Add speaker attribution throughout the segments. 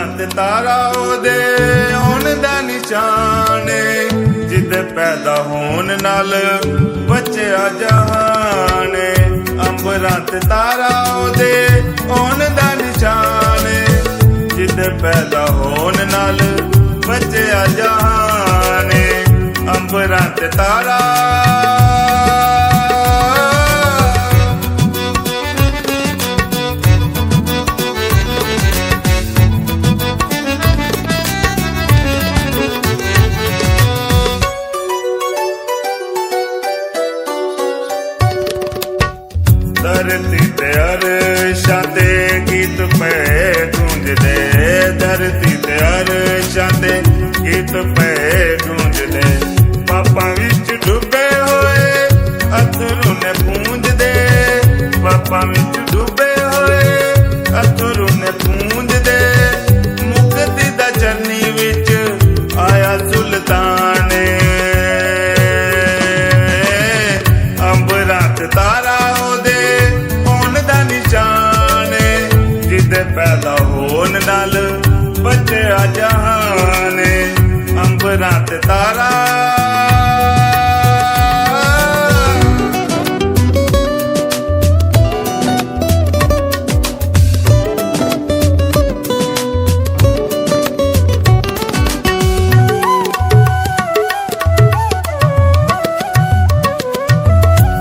Speaker 1: ਤੇ ਤਾਰਾ ਉਹਦੇ ਆਉਣ ਦਾ ਨਿਸ਼ਾਨ ਏ, ਜਿੱਦੇ ਪੈਦਾ ਹੋਣ ਨਾਲ ਬਚਿਆ ਜਹਾਨ ਏ। ਅੰਬਰਾਂ ਤੇ ਤਾਰਾ ਉਹਦੇ ਆਉਣ ਦਾ ਨਿਸ਼ਾਨ ਏ, ਜਿੱਦੇ ਪੈਦਾ ਹੋਣ ਨਾਲ ਬਚਿਆ ਜਹਾਨ ਏ। ਅੰਬਰਾਂ ਤੇ ਤਾਰਾ धरती ते अरशां ते गीत पे गूंजदे, धरती ते अरशां ते गीत पे गूंजदे। पापां विच डुबे होए अथरू ने पूंजदे, पापां विच डुबे होए अथरू ने पूंजदे। मुक्ति दा चरनी विच आया सुल्तान ए, अंबरां ते तारा पैदा होन नाल बचया जहान ए। अंबरां ते तारा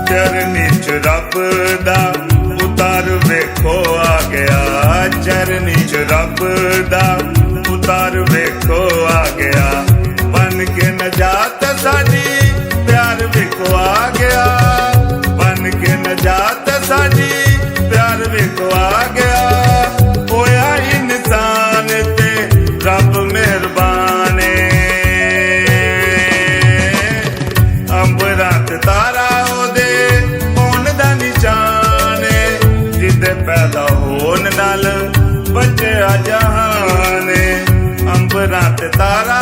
Speaker 1: चरनी च रब दा उतार वेखो आ गया, चरनी च रब दा उतार वेखो आ गया। बन के नजात साडी प्यार वेखो आ गया, बन के नजात साडी प्यार वेखो आ गया। होया इंसान ते रब मेहरबान ए, अंबरां ते तारा ओदे होण दा निशान ए, जिदे पैदा होन नाल बचया जहान ए। अंबरां ते तारा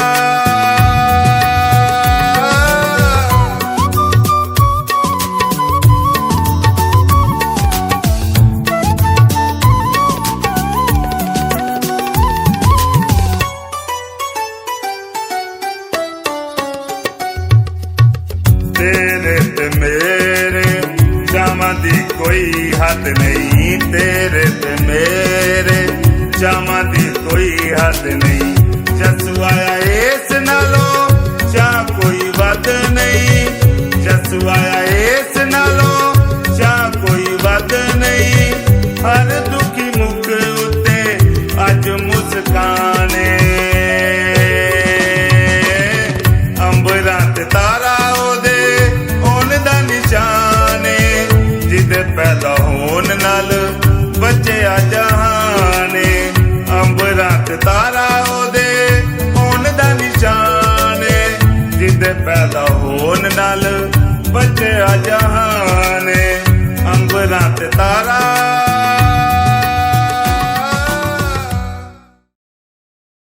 Speaker 1: तेरे ते मेरे जामां दी कोई हद नहीं, तेरे ते मेरे जामां दी कोई हद नहीं। जसू आया इस नालों जा कोई वध नहीं, जसू आया इस नालों जा कोई वध नहीं। हर दुखी मुख उत्ते अज मुस्कान ए, अंबरां ते तारा ओदे होण दा निशान ए, जिदे पैदा होण नाल बचया जहान ए। अंबरां ते तारा ओदे होण दा निशान ए, जिदे पैदा होण नाल बचया जहान ए। अंबरां ते तारा